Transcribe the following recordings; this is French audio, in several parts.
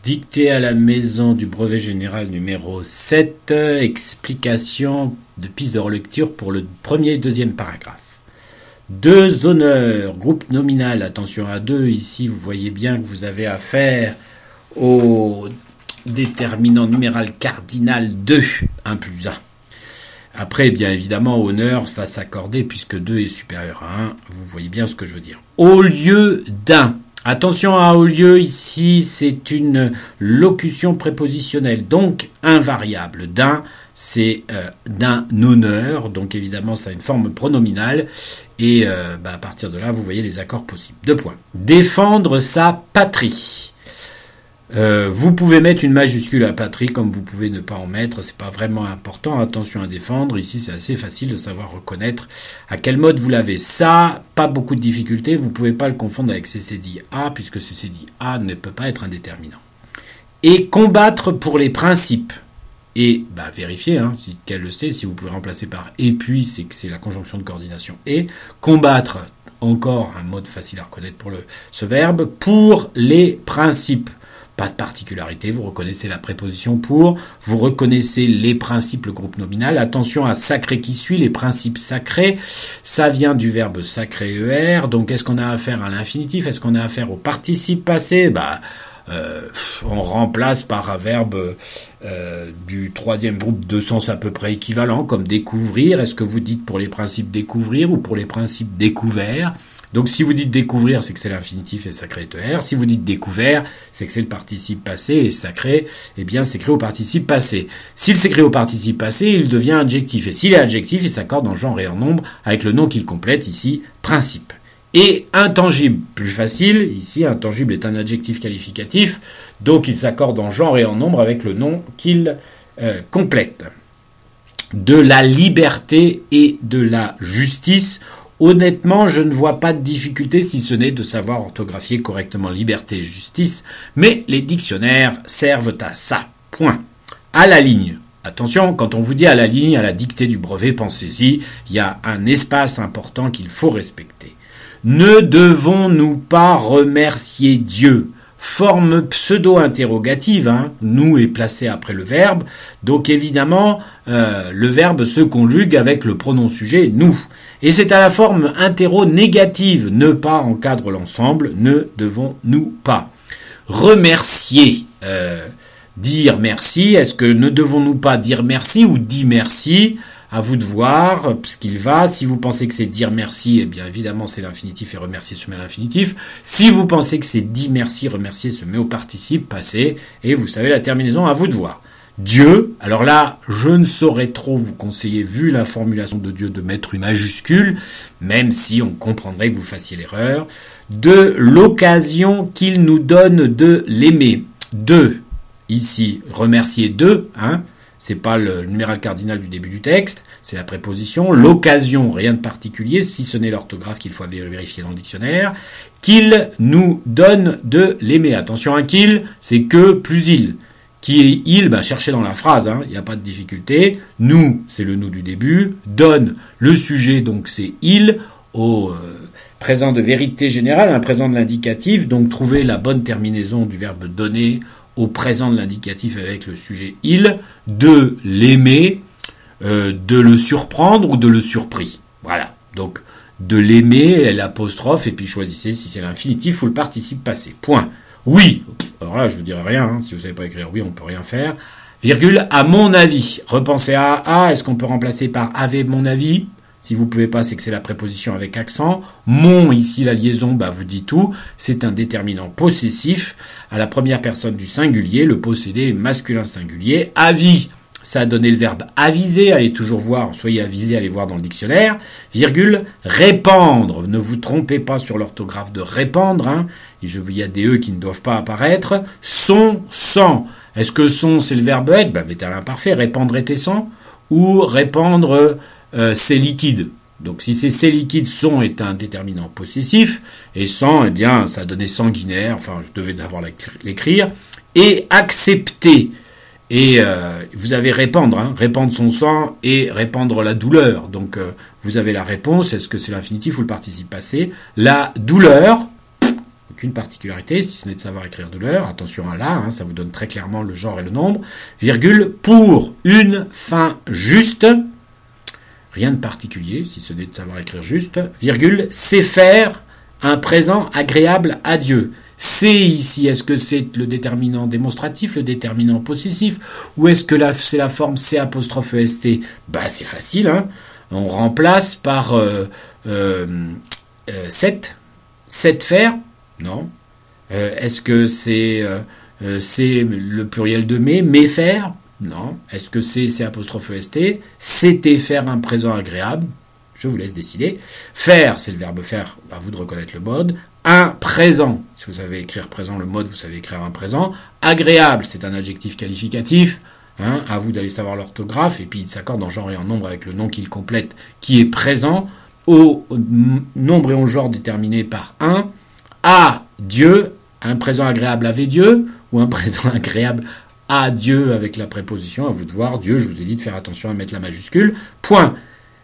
Dictée à la maison du brevet général numéro 7, explication de piste de relecture pour le premier et deuxième paragraphe. Deux honneurs, groupe nominal, attention à deux, ici vous voyez bien que vous avez affaire au déterminant numéral cardinal 2, 1 plus 1. Après, bien évidemment, honneur va s'accorder puisque 2 est supérieur à 1, vous voyez bien ce que je veux dire. Au lieu d'un. Attention à au lieu, ici, c'est une locution prépositionnelle, donc invariable. D'un, c'est d'un honneur, donc évidemment, ça a une forme pronominale, et à partir de là, vous voyez les accords possibles. 2 points. Défendre sa patrie. Vous pouvez mettre une majuscule à patrie, comme vous pouvez ne pas en mettre, c'est pas vraiment important, attention à défendre, ici c'est assez facile de savoir reconnaître à quel mode vous l'avez. Ça, pas beaucoup de difficultés, vous pouvez pas le confondre avec CCDIA, puisque CCDIA ne peut pas être un déterminant. Et combattre pour les principes. Et vérifiez, si qu'elle le sait, si vous pouvez remplacer par et puis, c'est que c'est la conjonction de coordination. Et combattre, encore un mode facile à reconnaître pour ce verbe, pour les principes. Pas de particularité, vous reconnaissez la préposition pour, vous reconnaissez les principes, le groupe nominal. Attention à sacré qui suit, les principes sacrés, ça vient du verbe sacré ER, donc est-ce qu'on a affaire à l'infinitif, est-ce qu'on a affaire au participe passé? On remplace par un verbe du troisième groupe de sens à peu près équivalent, comme découvrir. Est-ce que vous dites pour les principes découvrir ou pour les principes découverts? Donc si vous dites découvrir, c'est que c'est l'infinitif et sacré est ER. Si vous dites découvert, c'est que c'est le participe passé et sacré, s'écrit au participe passé. S'il s'écrit au participe passé, il devient adjectif. Et s'il est adjectif, il s'accorde en genre et en nombre avec le nom qu'il complète, ici, principe. Et intangible, plus facile, ici, intangible est un adjectif qualificatif, donc il s'accorde en genre et en nombre avec le nom qu'il complète. De la liberté et de la justice. Honnêtement, je ne vois pas de difficulté si ce n'est de savoir orthographier correctement liberté et justice, mais les dictionnaires servent à ça. Point. À la ligne. Attention, quand on vous dit à la ligne, à la dictée du brevet, pensez-y, il y a un espace important qu'il faut respecter. Ne devons-nous pas remercier Dieu? Forme pseudo-interrogative, nous est placé après le verbe, donc évidemment, le verbe se conjugue avec le pronom sujet, nous. Et c'est à la forme interro-négative, ne pas encadre l'ensemble, ne devons-nous pas. Remercier, dire merci, est-ce que ne devons-nous pas dire merci ou dit merci? À vous de voir ce qu'il va. Si vous pensez que c'est dire merci, eh bien évidemment c'est l'infinitif et remercier se met à l'infinitif. Si vous pensez que c'est dit merci, remercier se met au participe passé. Et vous savez la terminaison, à vous de voir. Dieu, alors là, je ne saurais trop vous conseiller, vu la formulation de Dieu, de mettre une majuscule, même si on comprendrait que vous fassiez l'erreur. De l'occasion qu'il nous donne de l'aimer. De, ici, remercier de, c'est pas le numéral cardinal du début du texte, c'est la préposition. L'occasion, rien de particulier, si ce n'est l'orthographe qu'il faut vérifier dans le dictionnaire. Qu'il nous donne de l'aimer. Attention, un qu'il, c'est que plus il. Qui est il? Cherchez dans la phrase, il n'y a pas de difficulté. Nous, c'est le nous du début. Donne, le sujet, donc c'est il. Au présent de vérité générale, un présent de l'indicatif. Donc trouvez la bonne terminaison du verbe donner au présent de l'indicatif avec le sujet il, de l'aimer, de le surprendre ou de le surpris. Voilà. Donc, de l'aimer, l'apostrophe, et puis choisissez si c'est l'infinitif ou le participe passé. Point. Oui. Alors là, je vous dirai rien, si vous savez pas écrire oui, on peut rien faire. Virgule, à mon avis. Repensez à, est-ce qu'on peut remplacer par avait mon avis? Si vous pouvez pas, c'est que c'est la préposition avec accent. Mon, ici, la liaison, vous dit tout. C'est un déterminant possessif à la première personne du singulier. Le possédé est masculin singulier. Avis, ça a donné le verbe aviser. Allez toujours voir, soyez avisés, allez voir dans le dictionnaire. Virgule, répandre. Ne vous trompez pas sur l'orthographe de répandre. Il y a des E qui ne doivent pas apparaître. Son, sang. Est-ce que son, c'est le verbe être? Mettez à l'imparfait. Répandre était sang. Ou répandre... c'est liquide. Donc si c'est liquide, son est un déterminant possessif, et sang, ça a donné sanguinaire, je devais d'abord l'écrire, et accepter. Et vous avez répandre, répandre son sang et répandre la douleur. Donc vous avez la réponse, est-ce que c'est l'infinitif ou le participe passé? La douleur, qu'une particularité, si ce n'est de savoir écrire douleur. Attention à là, hein, ça vous donne très clairement le genre et le nombre. Virgule, pour une fin juste. Rien de particulier, si ce n'est de savoir écrire juste. Virgule, c'est faire un présent agréable à Dieu. C'est ici, est-ce que c'est le déterminant démonstratif, le déterminant possessif, ou est-ce que c'est la forme C''est? Bah, c'est facile, hein. On remplace par 7 faire? Non. Est-ce que c'est le pluriel de mais faire? Non. Est-ce que c'est C''est? C'était faire un présent agréable? Je vous laisse décider. Faire, c'est le verbe faire, à vous de reconnaître le mode. Un présent, si vous savez écrire présent, le mode, vous savez écrire un présent. Agréable, c'est un adjectif qualificatif. Hein, à vous d'aller savoir l'orthographe, et puis il s'accorde en genre et en nombre avec le nom qu'il complète, qui est présent, au nombre et au genre déterminé par un, à Dieu, un présent agréable avec Dieu, ou un présent agréable à Dieu avec la préposition, à vous de voir, Dieu, je vous ai dit de faire attention à mettre la majuscule, point.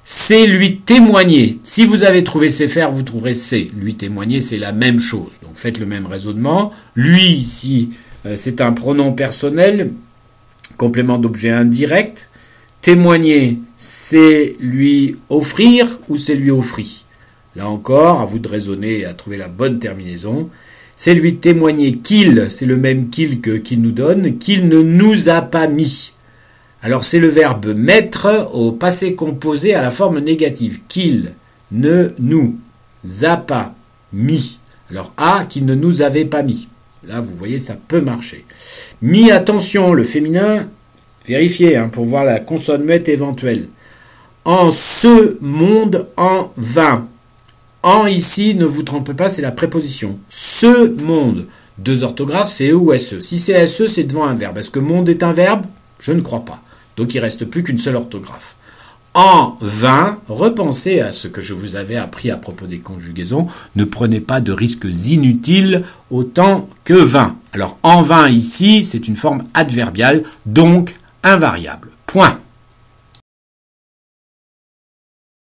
C'est lui témoigner. Si vous avez trouvé c'est faire, vous trouverez c'est. Lui témoigner, c'est la même chose. Donc faites le même raisonnement. Lui, ici, c'est un pronom personnel, complément d'objet indirect. Témoigner, c'est lui offrir ou c'est lui offrit. Là encore, à vous de raisonner et à trouver la bonne terminaison. C'est lui témoigner qu'il, c'est le même qu'il nous donne, qu'il ne nous a pas mis. Alors c'est le verbe mettre au passé composé à la forme négative. Qu'il ne nous a pas mis. Alors qu'il ne nous avait pas mis. Là vous voyez ça peut marcher. Mis, attention, le féminin, vérifiez pour voir la consonne muette éventuelle. En ce monde en vain. En ici, ne vous trompez pas, c'est la préposition. Ce monde. Deux orthographes, c'est E ou SE. Si c'est SE, c'est devant un verbe. Est-ce que monde est un verbe? Je ne crois pas. Donc il ne reste plus qu'une seule orthographe. En vain, repensez à ce que je vous avais appris à propos des conjugaisons. Ne prenez pas de risques inutiles autant que vain. Alors en vain ici, c'est une forme adverbiale, donc invariable. Point.